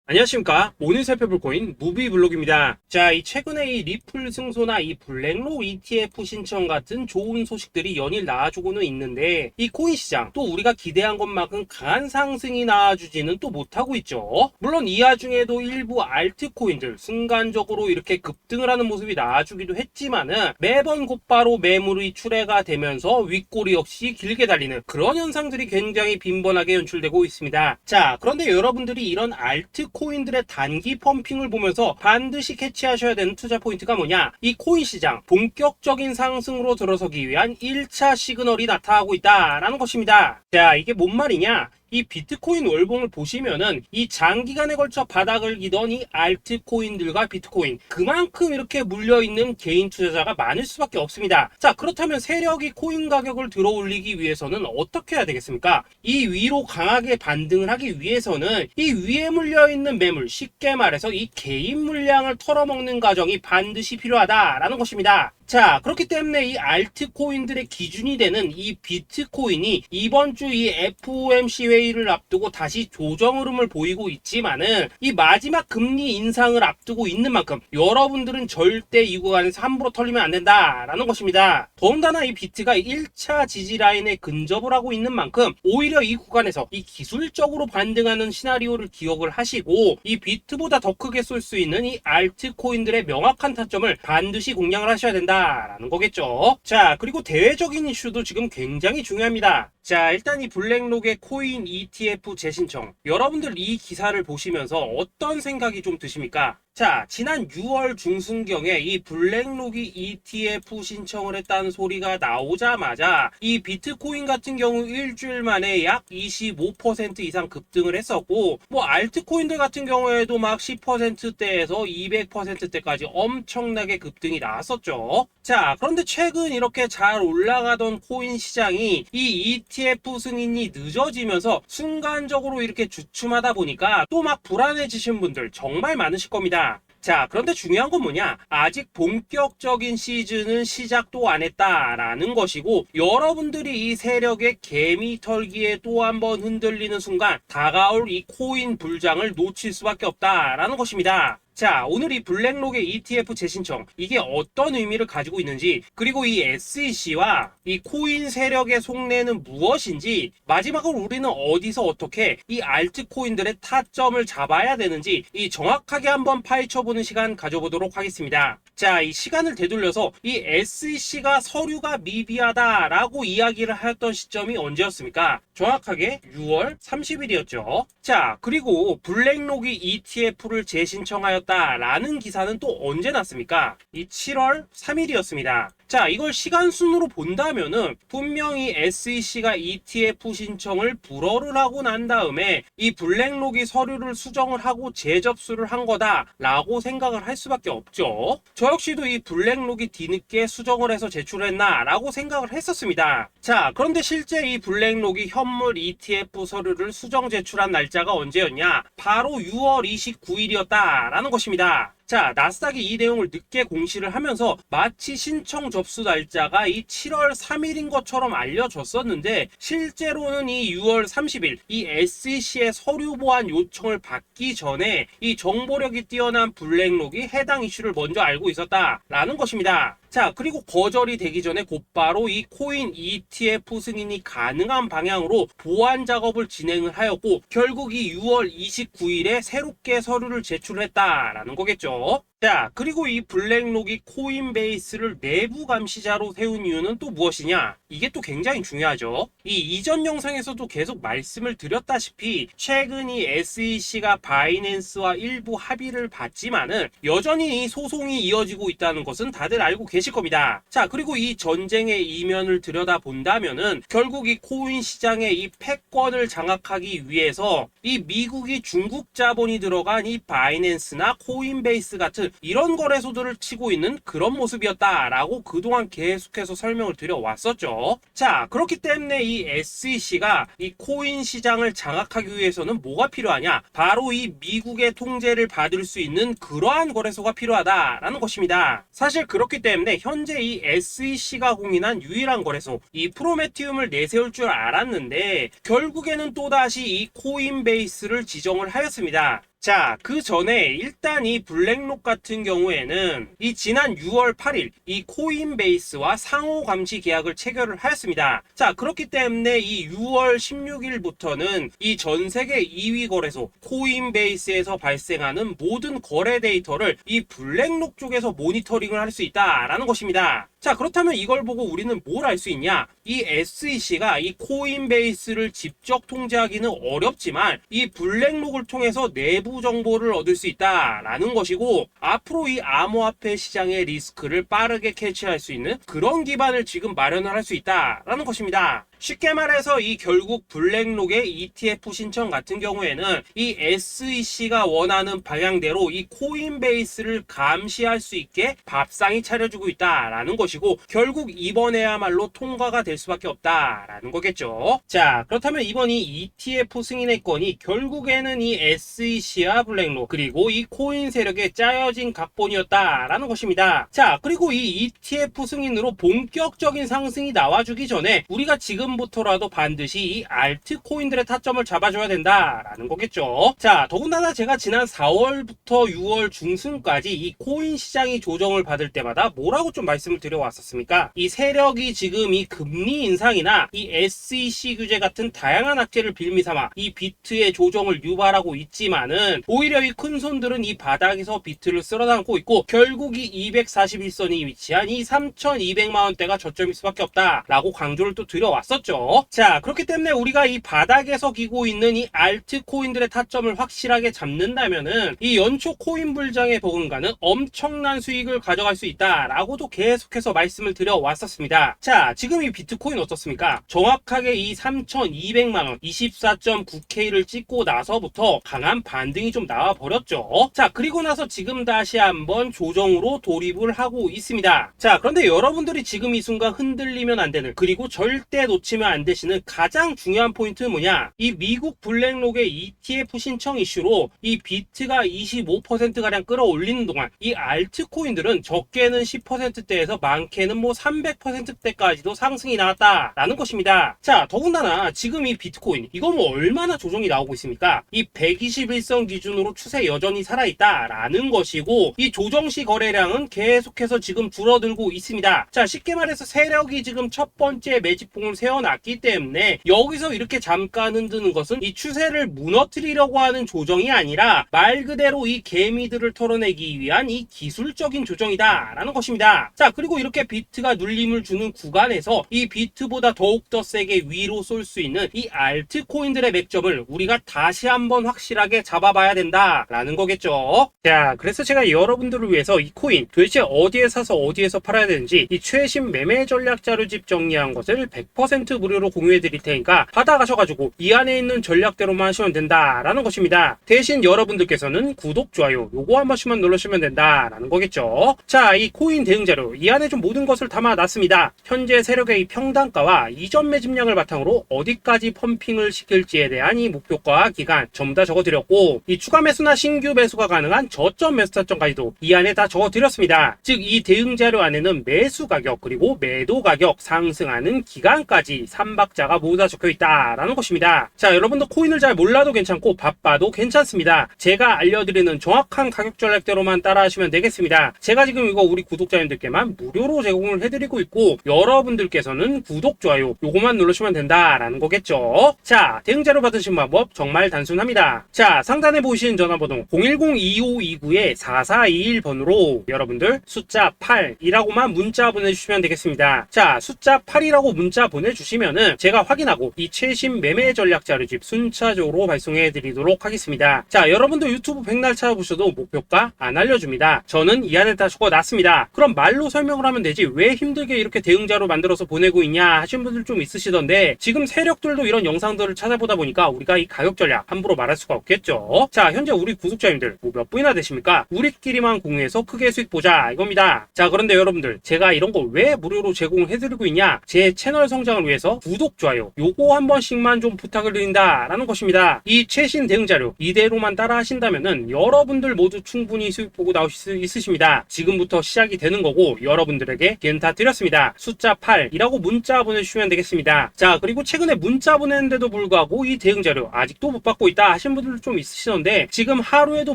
안녕하십니까. 오늘 살펴볼 코인 무비블록입니다. 자, 이 최근에 이 리플 승소나 이 블랙록 ETF 신청 같은 좋은 소식들이 연일 나와주고는 있는데 이 코인 시장 또 우리가 기대한 것만큼 강한 상승이 나와주지는 또 못하고 있죠. 물론 이 와중에도 일부 알트코인들 순간적으로 이렇게 급등을 하는 모습이 나와주기도 했지만은 매번 곧바로 매물이 출회가 되면서 윗꼬리 역시 길게 달리는 그런 현상들이 굉장히 빈번하게 연출되고 있습니다. 자, 그런데 여러분들이 이런 알트 코인들의 단기 펌핑을 보면서 반드시 캐치하셔야 되는 투자 포인트가 뭐냐? 이 코인 시장 본격적인 상승으로 들어서기 위한 1차 시그널이 나타나고 있다라는 것입니다. 자, 이게 뭔 말이냐? 이 비트코인 월봉을 보시면은 이 장기간에 걸쳐 바닥을 기던 이 알트코인들과 비트코인 그만큼 이렇게 물려있는 개인 투자자가 많을 수밖에 없습니다. 자, 그렇다면 세력이 코인 가격을 들어 올리기 위해서는 어떻게 해야 되겠습니까? 이 위로 강하게 반등을 하기 위해서는 이 위에 물려있는 매물, 쉽게 말해서 이 개인 물량을 털어먹는 과정이 반드시 필요하다라는 것입니다. 자, 그렇기 때문에 이 알트코인들의 기준이 되는 이 비트코인이 이번 주 이 FOMC 회의를 앞두고 다시 조정 흐름을 보이고 있지만은 이 마지막 금리 인상을 앞두고 있는 만큼 여러분들은 절대 이 구간에서 함부로 털리면 안 된다라는 것입니다. 더군다나 이 비트가 1차 지지 라인에 근접을 하고 있는 만큼 오히려 이 구간에서 이 기술적으로 반등하는 시나리오를 기억을 하시고 이 비트보다 더 크게 쏠 수 있는 이 알트코인들의 명확한 타점을 반드시 공략을 하셔야 된다라는 거겠죠. 자, 그리고 대외적인 이슈도 지금 굉장히 중요합니다. 자, 일단 이 블랙록의 코인 ETF 재신청, 여러분들 이 기사를 보시면서 어떤 생각이 좀 드십니까? 자, 지난 6월 중순경에 이 블랙록이 ETF 신청을 했다는 소리가 나오자마자 이 비트코인 같은 경우 일주일 만에 약 25% 이상 급등을 했었고, 뭐 알트코인들 같은 경우에도 막 10%대에서 200%대까지 엄청나게 급등이 나왔었죠. 자, 그런데 최근 이렇게 잘 올라가던 코인 시장이 이 ETF 승인이 늦어지면서 순간적으로 이렇게 주춤하다 보니까 또 막 불안해지신 분들 정말 많으실 겁니다. 자, 그런데 중요한 건 뭐냐? 아직 본격적인 시즌은 시작도 안 했다라는 것이고, 여러분들이 이 세력의 개미 털기에 또 한 번 흔들리는 순간 다가올 이 코인 불장을 놓칠 수밖에 없다라는 것입니다. 자, 오늘 이 블랙록의 ETF 재신청, 이게 어떤 의미를 가지고 있는지, 그리고 이 SEC와 이 코인 세력의 속내는 무엇인지, 마지막으로 우리는 어디서 어떻게 이 알트코인들의 타점을 잡아야 되는지 이 정확하게 한번 파헤쳐보는 시간 가져보도록 하겠습니다. 자, 이 시간을 되돌려서 이 SEC가 서류가 미비하다라고 이야기를 하였던 시점이 언제였습니까? 정확하게 6월 30일이었죠. 자, 그리고 블랙록이 ETF를 재신청하였다라는 기사는 또 언제 났습니까? 이 7월 3일이었습니다. 자, 이걸 시간순으로 본다면은 분명히 SEC가 ETF 신청을 불허를 하고 난 다음에 이 블랙록이 서류를 수정을 하고 재접수를 한 거다라고 생각을 할 수밖에 없죠. 저 역시도 이 블랙록이 뒤늦게 수정을 해서 제출했나라고 생각을 했었습니다. 자, 그런데 실제 이 블랙록이 현물 ETF 서류를 수정 제출한 날짜가 언제였냐? 바로 6월 29일이었다라는 것입니다. 자, 나스닥이 이 내용을 늦게 공시를 하면서 마치 신청 접수 날짜가 이 7월 3일인 것처럼 알려졌었는데, 실제로는 이 6월 30일 이 SEC의 서류 보완 요청을 받기 전에 이 정보력이 뛰어난 블랙록이 해당 이슈를 먼저 알고 있었다라는 것입니다. 자, 그리고 거절이 되기 전에 곧바로 이 코인 ETF 승인이 가능한 방향으로 보완 작업을 진행을 하였고, 결국 이 6월 29일에 새롭게 서류를 제출했다라는 거겠죠. 자, 그리고 이 블랙록이 코인베이스를 내부 감시자로 세운 이유는 또 무엇이냐? 이게 또 굉장히 중요하죠. 이 이전 영상에서도 계속 말씀을 드렸다시피 최근 이 SEC가 바이낸스와 일부 합의를 봤지만은 여전히 이 소송이 이어지고 있다는 것은 다들 알고 계실 겁니다. 자, 그리고 이 전쟁의 이면을 들여다본다면은 결국 이 코인 시장의 이 패권을 장악하기 위해서 이 미국이 중국 자본이 들어간 이 바이낸스나 코인베이스 같은 이런 거래소들을 치고 있는 그런 모습이었다라고 그동안 계속해서 설명을 드려왔었죠. 자, 그렇기 때문에 이 SEC가 이 코인 시장을 장악하기 위해서는 뭐가 필요하냐? 바로 이 미국의 통제를 받을 수 있는 그러한 거래소가 필요하다라는 것입니다. 사실 그렇기 때문에 현재 이 SEC가 공인한 유일한 거래소, 이 프로메티움을 내세울 줄 알았는데 결국에는 또다시 이 코인베이스를 지정을 하였습니다. 자, 그 전에 일단 이 블랙록 같은 경우에는 이 지난 6월 8일 이 코인베이스와 상호 감시 계약을 체결을 하였습니다. 자, 그렇기 때문에 이 6월 16일부터는 이 전 세계 2위 거래소 코인베이스에서 발생하는 모든 거래 데이터를 이 블랙록 쪽에서 모니터링을 할 수 있다라는 것입니다. 자, 그렇다면 이걸 보고 우리는 뭘 알 수 있냐? 이 SEC가 이 코인베이스를 직접 통제하기는 어렵지만 이 블랙록을 통해서 내부 정보를 얻을 수 있다라는 것이고, 앞으로 이 암호화폐 시장의 리스크를 빠르게 캐치할 수 있는 그런 기반을 지금 마련을 할 수 있다라는 것입니다. 쉽게 말해서 이 결국 블랙록의 ETF 신청 같은 경우에는 이 SEC가 원하는 방향대로 이 코인베이스를 감시할 수 있게 밥상이 차려주고 있다라는 것이고, 결국 이번에야말로 통과가 될 수밖에 없다라는 거겠죠. 자, 그렇다면 이번 이 ETF 승인의 건이 결국에는 이 SEC와 블랙록 그리고 이 코인 세력에 짜여진 각본이었다라는 것입니다. 자, 그리고 이 ETF 승인으로 본격적인 상승이 나와주기 전에 우리가 지금부터라도 반드시 이 알트코인들의 타점을 잡아줘야 된다라는 거겠죠. 자, 더군다나 제가 지난 4월부터 6월 중순까지 이 코인 시장이 조정을 받을 때마다 뭐라고 좀 말씀을 드려왔었습니까? 이 세력이 지금 이 금리 인상이나 이 SEC 규제 같은 다양한 악재를 빌미삼아 이 비트의 조정을 유발하고 있지만은 오히려 이 큰손들은 이 바닥에서 비트를 쓸어담고 있고, 결국 이 241선이 위치한 이 3,200만원대가 저점일 수밖에 없다라고 강조를 또 드려왔었죠. 자, 그렇기 때문에 우리가 이 바닥에서 기고 있는 이 알트코인들의 타점을 확실하게 잡는다면은 이 연초 코인 불장의 버금가는 엄청난 수익을 가져갈 수 있다라고도 계속해서 말씀을 드려왔었습니다. 자, 지금 이 비트코인 어떻습니까? 정확하게 이 3,200만원 24.9K를 찍고 나서부터 강한 반등이 좀 나와버렸죠. 자, 그리고 나서 지금 다시 한번 조정으로 돌입을 하고 있습니다. 자, 그런데 여러분들이 지금 이 순간 흔들리면 안 되는, 그리고 절대 놓치면 안 되시는 가장 중요한 포인트는 뭐냐? 이 미국 블랙록의 ETF 신청 이슈로 이 비트가 25%가량 끌어올리는 동안 이 알트코인들은 적게는 10%대에서 많게는 뭐 300%대까지도 상승이 나왔다라는 것입니다. 자, 더군다나 지금 이 비트코인 이거 뭐 얼마나 조정이 나오고 있습니까? 이 121선 기준으로 추세 여전히 살아있다라는 것이고, 이 조정시 거래량은 계속해서 지금 줄어들고 있습니다. 자, 쉽게 말해서 세력이 지금 첫 번째 매집봉을 세워놨기 때문에 여기서 이렇게 잠깐 흔드는 것은 이 추세를 무너뜨리려고 하는 조정이 아니라 말 그대로 이 개미들을 털어내기 위한 이 기술적인 조정이다라는 것입니다. 자, 그리고 이렇게 비트가 눌림을 주는 구간에서 이 비트보다 더욱더 세게 위로 쏠 수 있는 이 알트코인들의 맥점을 우리가 다시 한번 확실하게 잡아봐야 된다라는 거겠죠. 자, 그래서 제가 여러분들을 위해서 이 코인 도대체 어디에 사서 어디에서 팔아야 되는지 이 최신 매매 전략 자료집 정리한 것을 100% 무료로 공유해 드릴 테니까 받아가셔가지고 이 안에 있는 전략대로만 하시면 된다라는 것입니다. 대신 여러분들께서는 구독, 좋아요 요거 한 번씩만 눌러주시면 된다라는 거겠죠. 자, 이 코인 대응 자료 이 안에 좀 모든 것을 담아놨습니다. 현재 세력의 이 평단가와 이전 매집량을 바탕으로 어디까지 펌핑을 시킬지에 대한 이 목표가 기간 전부 다 적어드렸고, 이 추가 매수나 신규 매수가 가능한 저점 매수 타점까지도 이 안에 다 적어드렸습니다. 즉 이 대응 자료 안에는 매수 가격 그리고 매도 가격, 상승하는 기간까지 3박자가 모두 다 적혀있다라는 것입니다. 자, 여러분도 코인을 잘 몰라도 괜찮고 바빠도 괜찮습니다. 제가 알려드리는 정확한 가격 전략대로만 따라하시면 되겠습니다. 제가 지금 이거 우리 구독자님들께만 무료로 제공을 해드리고 있고, 여러분들께서는 구독, 좋아요 요거만 누르시면 된다라는 거겠죠. 자, 대응 자료 받으신 방법 정말 단순합니다. 자, 상단에 보이시는 전화번호 010-2529-4421번으로 여러분들 숫자 8이라고만 문자 보내주시면 되겠습니다. 자, 숫자 8이라고 문자 보내주시면은 제가 확인하고 이 최신 매매 전략 자료집 순차적으로 발송해 드리도록 하겠습니다. 자, 여러분도 유튜브 백날 찾아보셔도 목표가 안 알려줍니다. 저는 이 안에 다 적어놨습니다. 그럼 말로 설명을 하면 되지 왜 힘들게 이렇게 대응 자료 만들어서 보내고 있냐 하신 분들 좀 있으시던데, 지금 세력들도 이런 영상들을 찾아보다 보니까 우리가 이 가격 전략 함부로 말할 수가 없겠죠. 자, 현재 우리 구독자님들 뭐 몇 분이나 되십니까? 우리끼리만 공유해서 크게 수익 보자 이겁니다. 자, 그런데 여러분들 제가 이런 거 왜 무료로 제공을 해드리고 있냐? 제 채널 성장을 위해서 위해서 구독, 좋아요 요거 한 번씩만 좀 부탁을 드린다 라는 것입니다. 이 최신 대응 자료 이대로만 따라 하신다면은 여러분들 모두 충분히 수익 보고 나오실 수 있으십니다. 지금부터 시작이 되는 거고 여러분들에게 기회는 다 드렸습니다. 숫자 8이라고 문자 보내주시면 되겠습니다. 자, 그리고 최근에 문자 보냈는데도 불구하고 이 대응 자료 아직도 못 받고 있다 하신 분들도 좀 있으시던데, 지금 하루에도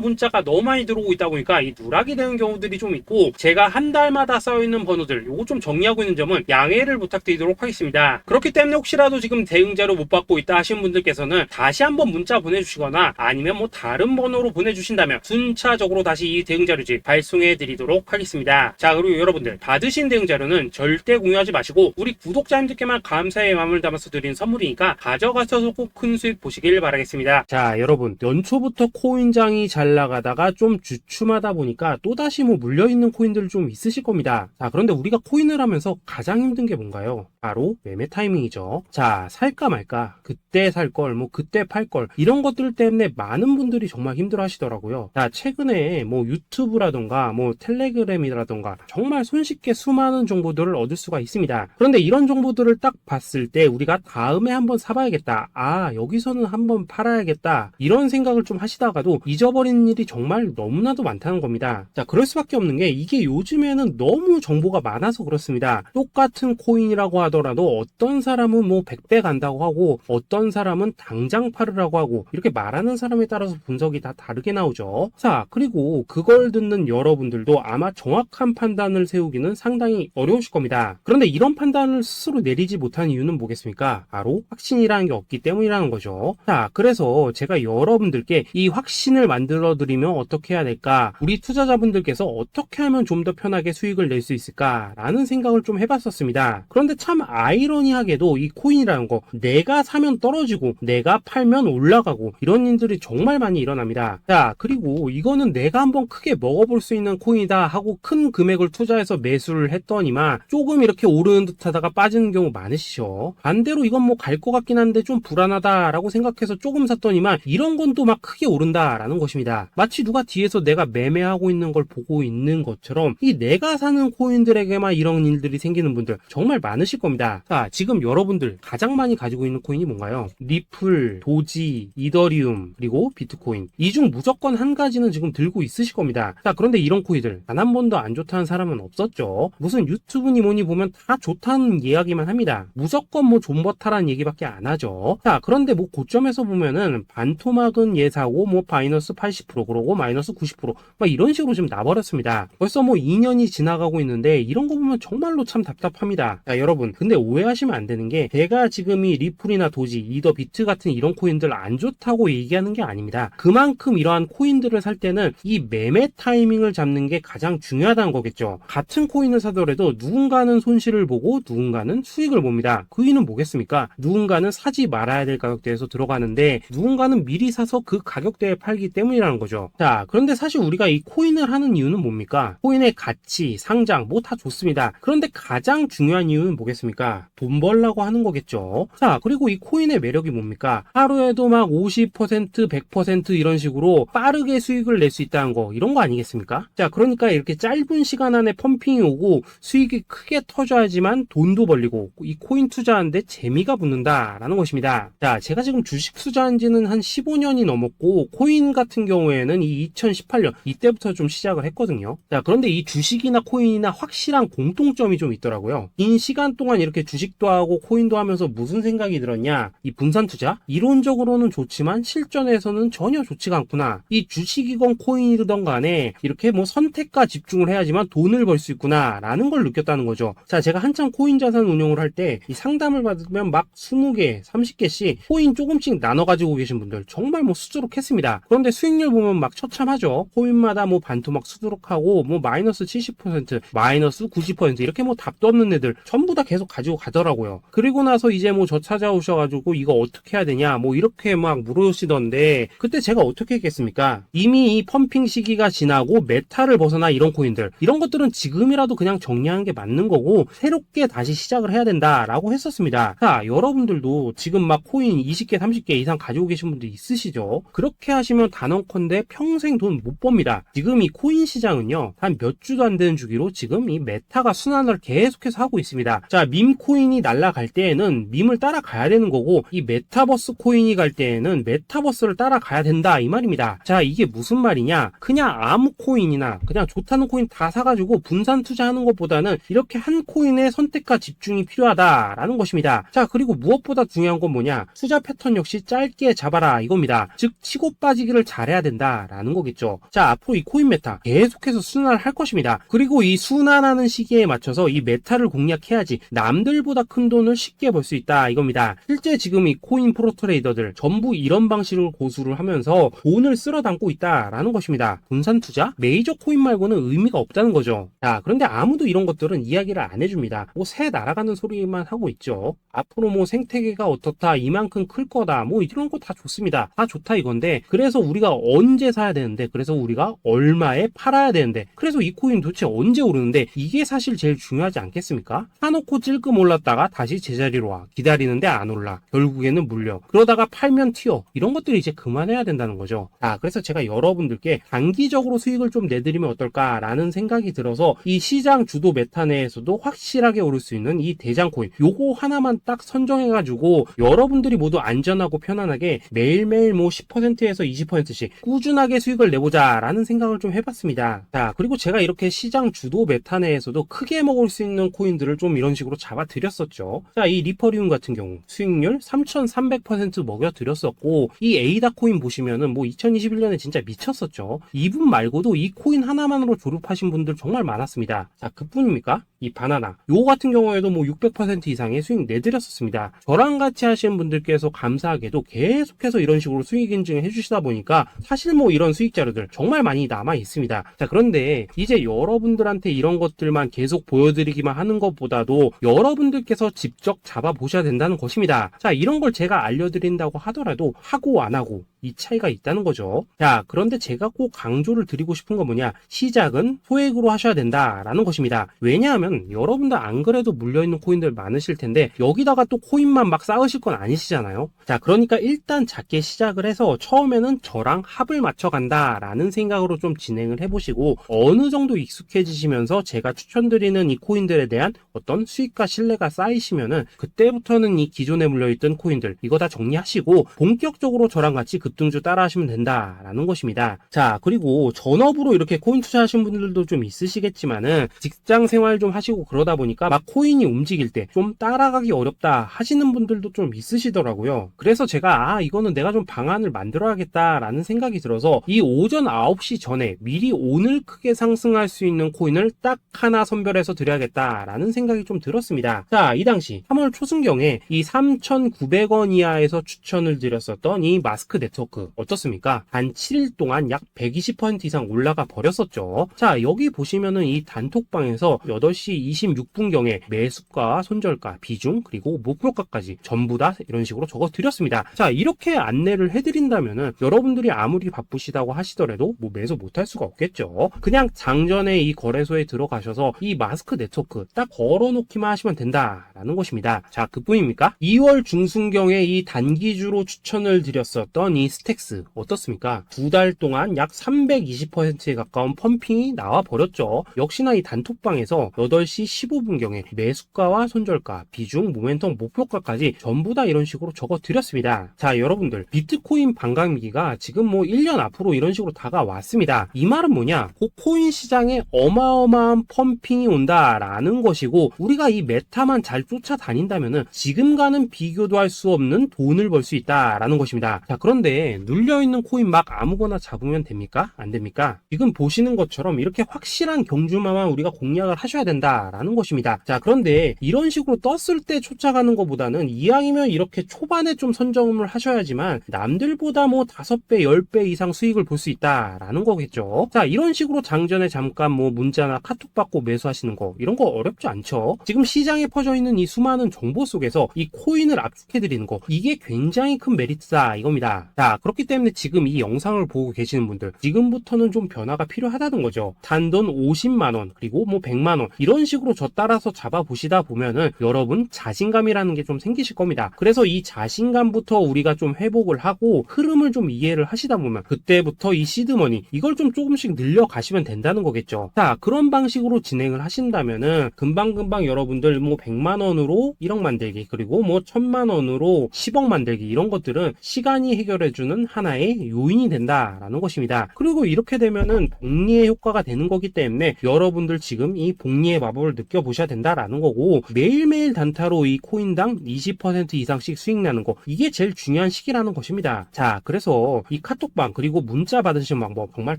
문자가 너무 많이 들어오고 있다 보니까 이 누락이 되는 경우들이 좀 있고, 제가 한 달마다 쌓여있는 번호들 요거 좀 정리하고 있는 점은 양해를 부탁드리도록 하겠습니다. 그렇기 때문에 혹시라도 지금 대응 자료 못 받고 있다 하신 분들께서는 다시 한번 문자 보내주시거나 아니면 뭐 다른 번호로 보내주신다면 순차적으로 다시 이 대응 자료집 발송해 드리도록 하겠습니다. 자, 그리고 여러분들 받으신 대응 자료는 절대 공유하지 마시고 우리 구독자님들께만 감사의 마음을 담아서 드린 선물이니까 가져가셔서 꼭 큰 수익 보시길 바라겠습니다. 자, 여러분 연초부터 코인장이 잘 나가다가 좀 주춤하다 보니까 또다시 뭐 물려있는 코인들 좀 있으실 겁니다. 자, 그런데 우리가 코인을 하면서 가장 힘든 게 뭔가요? 바로 매매 타이밍이죠. 자, 살까 말까, 그때 살 걸, 뭐 그때 팔 걸, 이런 것들 때문에 많은 분들이 정말 힘들어 하시더라고요. 자, 최근에 뭐 유튜브라던가 뭐 텔레그램이라던가 정말 손쉽게 수많은 정보들을 얻을 수가 있습니다. 그런데 이런 정보들을 딱 봤을 때 우리가 다음에 한번 사봐야겠다, 아 여기서는 한번 팔아야겠다, 이런 생각을 좀 하시다가도 잊어버리는 일이 정말 너무나도 많다는 겁니다. 자, 그럴 수밖에 없는 게 이게 요즘에는 너무 정보가 많아서 그렇습니다. 똑같은 코인이라고 하더라도 어떤 사람은 뭐 100배 간다고 하고 어떤 사람은 당장 팔으라고 하고, 이렇게 말하는 사람에 따라서 분석이 다 다르게 나오죠. 자, 그리고 그걸 듣는 여러분들도 아마 정확한 판단을 세우기는 상당히 어려우실 겁니다. 그런데 이런 판단을 스스로 내리지 못한 이유는 뭐겠습니까? 바로 확신이라는 게 없기 때문이라는 거죠. 자, 그래서 제가 여러분들께 이 확신을 만들어 드리면 어떻게 해야 될까, 우리 투자자분들께서 어떻게 하면 좀 더 편하게 수익을 낼 수 있을까 라는 생각을 좀 해봤었습니다. 그런데 참 아이러니하게도 이 코인이라는 거, 내가 사면 떨어지고 내가 팔면 올라가고 이런 일들이 정말 많이 일어납니다. 자, 그리고 이거는 내가 한번 크게 먹어볼 수 있는 코인이다 하고 큰 금액을 투자해서 매수를 했더니만 조금 이렇게 오르는 듯 하다가 빠지는 경우 많으시죠. 반대로 이건 뭐 갈 것 같긴 한데 좀 불안하다라고 생각해서 조금 샀더니만 이런 건 또 막 크게 오른다라는 것입니다. 마치 누가 뒤에서 내가 매매하고 있는 걸 보고 있는 것처럼 이 내가 사는 코인들에게만 이런 일들이 생기는 분들 정말 많으실 겁니다. 자, 지금 여러분들 가장 많이 가지고 있는 코인이 뭔가요? 리플, 도지, 이더리움, 그리고 비트코인. 이 중 무조건 한 가지는 지금 들고 있으실 겁니다. 자, 그런데 이런 코인들 단 한 번도 안 좋다는 사람은 없었죠. 무슨 유튜브니 뭐니 보면 다 좋다는 이야기만 합니다. 무조건 뭐 존버타라는 얘기밖에 안 하죠. 자, 그런데 뭐 고점에서 보면은 반토막은 예사고 뭐 마이너스 80% 그러고 마이너스 90% 막 이런 식으로 지금 나버렸습니다. 벌써 뭐 2년이 지나가고 있는데 이런 거 보면 정말로 참 답답합니다. 자, 여러분 근데 오해하시면 안 되는 게 제가 지금 이 리플이나 도지, 이더, 비트 같은 이런 코인들 안 좋다고 얘기하는 게 아닙니다. 그만큼 이러한 코인들을 살 때는 이 매매 타이밍을 잡는 게 가장 중요하다는 거겠죠. 같은 코인을 사더라도 누군가는 손실을 보고 누군가는 수익을 봅니다. 그 이유는 뭐겠습니까? 누군가는 사지 말아야 될 가격대에서 들어가는데 누군가는 미리 사서 그 가격대에 팔기 때문이라는 거죠. 자, 그런데 사실 우리가 이 코인을 하는 이유는 뭡니까? 코인의 가치, 상장 뭐 다 좋습니다. 그런데 가장 중요한 이유는 뭐겠습니까? 돈 벌라고 하는 거겠죠. 자, 그리고 이 코인의 매력이 뭡니까? 하루에도 막 50%, 100% 이런 식으로 빠르게 수익을 낼 수 있다는 거, 이런 거 아니겠습니까? 자, 그러니까 이렇게 짧은 시간 안에 펌핑이 오고 수익이 크게 터져야지만 돈도 벌리고 이 코인 투자하는데 재미가 붙는다라는 것입니다. 자, 제가 지금 주식 투자한 지는 한 15년이 넘었고 코인 같은 경우에는 이 2018년 이때부터 좀 시작을 했거든요. 자, 그런데 이 주식이나 코인이나 확실한 공통점이 좀 있더라고요. 긴 시간 동안 이렇게 주식도 하고 코인도 하면서 무슨 생각이 들었냐? 이 분산 투자? 이론적으로는 좋지만 실전에서는 전혀 좋지가 않구나. 이 주식이건 코인이든 간에 이렇게 뭐 선택과 집중을 해야지만 돈을 벌 수 있구나 라는 걸 느꼈다는 거죠. 자, 제가 한창 코인 자산 운용을 할 때 이 상담을 받으면 막 20개, 30개씩 코인 조금씩 나눠 가지고 계신 분들 정말 뭐 수두룩했습니다. 그런데 수익률 보면 막 처참하죠. 코인마다 뭐 반토막 수두룩하고 뭐 마이너스 70%, 마이너스 90% 이렇게 뭐 답도 없는 애들 전부 다 계속 가지고 가더라고요. 그리고 나서 이제 뭐 저 찾아오셔가지고 이거 어떻게 해야 되냐 뭐 이렇게 막 물으시던데, 그때 제가 어떻게 했겠습니까? 이미 이 펌핑 시기가 지나고 메타를 벗어나 이런 코인들, 이런 것들은 지금이라도 그냥 정리하는 게 맞는 거고 새롭게 다시 시작을 해야 된다라고 했었습니다. 자, 여러분들도 지금 막 코인 20개, 30개 이상 가지고 계신 분들 있으시죠? 그렇게 하시면 단언컨대 평생 돈 못 법니다. 지금 이 코인 시장은요 한 몇 주도 안 되는 주기로 지금 이 메타가 순환을 계속해서 하고 있습니다. 자, 밈코인이 날아갈 때에는 밈을 따라가야 되는 거고, 이 메타버스 코인이 갈 때에는 메타버스를 따라가야 된다 이 말입니다. 자, 이게 무슨 말이냐? 그냥 아무 코인이나 그냥 좋다는 코인 다 사가지고 분산 투자하는 것보다는 이렇게 한 코인의 선택과 집중이 필요하다라는 것입니다. 자, 그리고 무엇보다 중요한 건 뭐냐? 투자 패턴 역시 짧게 잡아라 이겁니다. 즉 치고 빠지기를 잘해야 된다라는 거겠죠. 자, 앞으로 이 코인 메타 계속해서 순환을 할 것입니다. 그리고 이 순환하는 시기에 맞춰서 이 메타를 공략해야지 남들보다 큰 돈을 쉽게 벌 수 있다 이겁니다. 실제 지금 이 코인 프로 트레이더들 전부 이런 방식을 고수를 하면서 돈을 쓸어 담고 있다라는 것입니다. 분산 투자? 메이저 코인 말고는 의미가 없다는 거죠. 자, 그런데 아무도 이런 것들은 이야기를 안 해줍니다. 뭐 새 날아가는 소리만 하고 있죠. 앞으로 뭐 생태계가 어떻다, 이만큼 클 거다, 뭐 이런 거 다 좋습니다. 다 좋다 이건데, 그래서 우리가 언제 사야 되는데, 그래서 우리가 얼마에 팔아야 되는데, 그래서 이 코인 도대체 언제 오르는데, 이게 사실 제일 중요하지 않겠습니까? 사놓고 찔끔 올랐다가 다시 제자리로 와. 기다리는데 안 올라. 결국에는 물려. 그러다가 팔면 튀어. 이런 것들을 이제 그만해야 된다는 거죠. 자, 그래서 제가 여러분들께 단기적으로 수익을 좀 내드리면 어떨까라는 생각이 들어서 이 시장 주도 메타 내에서도 확실하게 오를 수 있는 이 대장 코인, 요거 하나만 딱 선정해가지고 여러분들이 모두 안전하고 편안하게 매일매일 뭐 10%에서 20%씩 꾸준하게 수익을 내보자라는 생각을 좀 해봤습니다. 자, 그리고 제가 이렇게 시장 주도 메타 내에서도 크게 먹을 수 있는 코인들을 좀 이런 식으로 잡아드렸었죠. 자, 이 리퍼리움 같은 경우 수익률 3,300% 먹여드렸었고, 이 에이다 코인 보시면은 뭐 2021년에 진짜 미쳤었죠. 이분 말고도 이 코인 하나만으로 졸업하신 분들 정말 많았습니다. 자, 그뿐입니까? 이 바나나 요거 같은 경우에도 뭐 600% 이상의 수익 내드렸었습니다. 저랑 같이 하시는 분들께서 감사하게도 계속해서 이런 식으로 수익 인증을 해주시다 보니까 사실 뭐 이런 수익 자료들 정말 많이 남아 있습니다. 자, 그런데 이제 여러분들한테 이런 것들만 계속 보여드리기만 하는 것보다도 여러분들께서 직접 잡아보셔야 된다는 것입니다. 자, 이런 걸 제가 알려드린다고 하더라도 하고 안 하고 이 차이가 있다는 거죠. 자, 그런데 제가 꼭 강조를 드리고 싶은 건 뭐냐? 시작은 소액으로 하셔야 된다라는 것입니다. 왜냐하면 여러분들 안 그래도 물려있는 코인들 많으실 텐데 여기다가 또 코인만 막 쌓으실 건 아니시잖아요. 자, 그러니까 일단 작게 시작을 해서 처음에는 저랑 합을 맞춰 간다라는 생각으로 좀 진행을 해보시고, 어느 정도 익숙해지시면서 제가 추천드리는 이 코인들에 대한 어떤 수익과 신뢰가 쌓이시면은 그때부터는 이 기존에 물려있던 코인들 이거 다 정리하시고 본격적으로 저랑 같이 급등주 따라 하시면 된다라는 것입니다. 자, 그리고 전업으로 이렇게 코인 투자하시는 분들도 좀 있으시겠지만은 직장 생활 좀 하시고 그러다 보니까 막 코인이 움직일 때 좀 따라가기 어렵다 하시는 분들도 좀 있으시더라고요. 그래서 제가 이거는 내가 좀 방안을 만들어야겠다라는 생각이 들어서 이 오전 9시 전에 미리 오늘 크게 상승할 수 있는 코인을 딱 하나 선별해서 드려야겠다라는 생각이 좀 들었습니다. 자, 이 당시 3월 초순경에 이 3,900원 이하에서 추천을 드렸었던 이 마스크 네트워크 어떻습니까? 단 7일 동안 약 120% 이상 올라가 버렸었죠. 자, 여기 보시면은 이 단톡방에서 8시 26분경에 매수가, 손절가, 비중, 그리고 목표가까지 전부 다 이런 식으로 적어 드렸습니다. 자, 이렇게 안내를 해드린다면은 여러분들이 아무리 바쁘시다고 하시더라도 뭐 매수 못할 수가 없겠죠. 그냥 장전에 이 거래소에 들어가셔서 이 마스크 네트워크 딱 걸어놓기만 하시면 된다라는 것입니다. 자, 그뿐입니까? 2월 중순경에 이 단기주로 추천을 드렸었던 이 스택스 어떻습니까? 2달 동안 약 320%에 가까운 펌핑이 나와 버렸죠. 역시나 이 단톡방에서 8시 15분경에 매수가와 손절가, 비중, 모멘텀, 목표가까지 전부 다 이런 식으로 적어 드렸습니다. 자, 여러분들 비트코인 반감기가 지금 뭐 1년 앞으로 이런 식으로 다가왔습니다. 이 말은 뭐냐? 코인 시장에 어마어마한 펌핑이 온다라는 것이고, 우리가 이 메타만 잘 쫓아다닌다면은 지금과는 비교도 할 수 없는 돈을 벌 수 있다라는 것입니다. 자, 그런데 눌려있는 코인 막 아무거나 잡으면 됩니까? 안 됩니까? 지금 보시는 것처럼 이렇게 확실한 경주마만 우리가 공략을 하셔야 된다라는 것입니다. 자, 그런데 이런 식으로 떴을 때 쫓아가는 것보다는 이왕이면 이렇게 초반에 좀 선점을 하셔야지만 남들보다 뭐 5배, 10배 이상 수익을 볼 수 있다라는 거겠죠. 자, 이런 식으로 장전에 잠깐 뭐 문자나 카톡 받고 매수하시는 거 이런 거 어렵지 않죠. 지금 시장에 퍼져 있는 이 수많은 정보 속에서 이 코인을 압축해드리는 거, 이게 굉장히 큰 메리트다 이겁니다. 자, 그렇기 때문에 지금 이 영상을 보고 계시는 분들 지금부터는 좀 변화가 필요하다는 거죠. 단돈 50만원 그리고 뭐 100만원 이런 식으로 저 따라서 잡아보시다 보면은 여러분 자신감이라는 게 좀 생기실 겁니다. 그래서 이 자신감부터 우리가 좀 회복을 하고 흐름을 좀 이해를 하시다 보면 그때부터 이 시드머니 이걸 좀 조금씩 늘려가시면 된다는 거겠죠. 자, 그런 방식으로 진행을 하신다면은 금방금방 여러분들 뭐 100만원 원으로 1억 만들기, 그리고 뭐 1000만 원으로 10억 만들기, 이런 것들은 시간이 해결해주는 하나의 요인이 된다라는 것입니다. 그리고 이렇게 되면은 복리의 효과가 되는 거기 때문에 여러분들 지금 이 복리의 마법을 느껴보셔야 된다라는 거고, 매일매일 단타로 이 코인당 20% 이상씩 수익 나는 거, 이게 제일 중요한 시기라는 것입니다. 자, 그래서 이 카톡방 그리고 문자 받으시는 방법 정말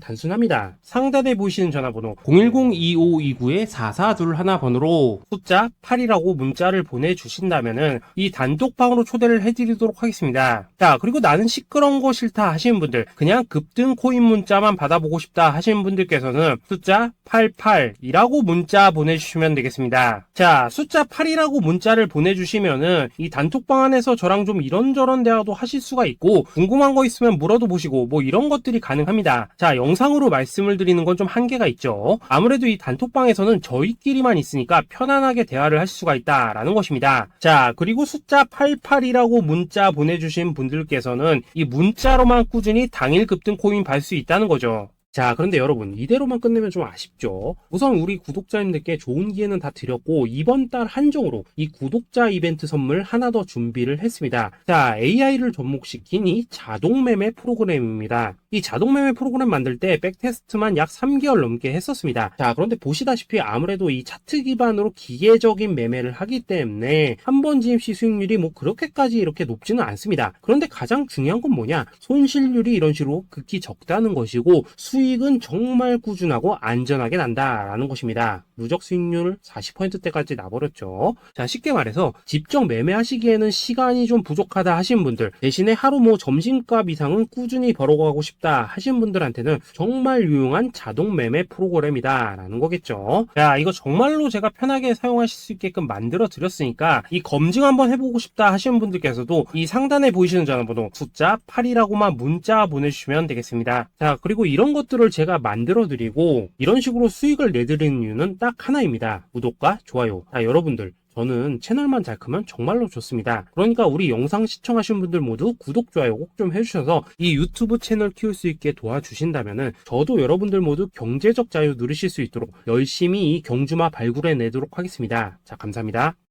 단순합니다. 상단에 보이시는 전화번호 010-2529-4421 번호로 숫자 8이라고 문자를 보내주신다면은 이 단톡방으로 초대를 해드리도록 하겠습니다. 자, 그리고 나는 시끄러운 거 싫다 하시는 분들, 그냥 급등 코인 문자만 받아보고 싶다 하시는 분들께서는 숫자 88이라고 문자 보내주시면 되겠습니다. 자, 숫자 8이라고 문자를 보내주시면은 이 단톡방 안에서 저랑 좀 이런저런 대화도 하실 수가 있고, 궁금한 거 있으면 물어도 보시고 뭐 이런 것들이 가능합니다. 자, 영상으로 말씀을 드리는 건 좀 한계가 있죠. 아무래도 이 단톡방에서는 저희끼리만 있으니까 편안하게 대화를 할 수가 있다라는 것입니다. 자, 그리고 숫자 88이라고 문자 보내주신 분들께서는 이 문자로만 꾸준히 당일 급등 코인 받을 수 있다는 거죠. 자, 그런데 여러분, 이대로만 끝내면 좀 아쉽죠. 우선 우리 구독자님들께 좋은 기회는 다 드렸고, 이번 달 한정으로 이 구독자 이벤트 선물 하나 더 준비를 했습니다. 자, AI를 접목시킨 이 자동매매 프로그램입니다. 이 자동매매 프로그램 만들 때 백테스트만 약 3개월 넘게 했었습니다. 자, 그런데 보시다시피 아무래도 이 차트 기반으로 기계적인 매매를 하기 때문에 한 번 진입 시 수익률이 뭐 그렇게까지 이렇게 높지는 않습니다. 그런데 가장 중요한 건 뭐냐? 손실률이 이런 식으로 극히 적다는 것이고, 수익은 정말 꾸준하고 안전하게 난다라는 것입니다. 누적 수익률 40%대까지 나버렸죠. 자, 쉽게 말해서 직접 매매하시기에는 시간이 좀 부족하다 하신 분들, 대신에 하루 뭐 점심값 이상은 꾸준히 벌어가고 싶다 하신 분들한테는 정말 유용한 자동 매매 프로그램이다 라는 거겠죠. 자, 이거 정말로 제가 편하게 사용하실 수 있게끔 만들어 드렸으니까 이 검증 한번 해보고 싶다 하시는 분들께서도 이 상단에 보이시는 전화번호 숫자 8이라고만 문자 보내주시면 되겠습니다. 자, 그리고 이런 것들을 제가 만들어 드리고 이런 식으로 수익을 내드리는 이유는 딱 하나입니다. 구독과 좋아요. 자, 여러분들, 저는 채널만 잘 크면 정말로 좋습니다. 그러니까 우리 영상 시청하신 분들 모두 구독, 좋아요 꼭 좀 해주셔서 이 유튜브 채널 키울 수 있게 도와주신다면은 저도 여러분들 모두 경제적 자유 누리실 수 있도록 열심히 이 경주마 발굴해 내도록 하겠습니다. 자, 감사합니다.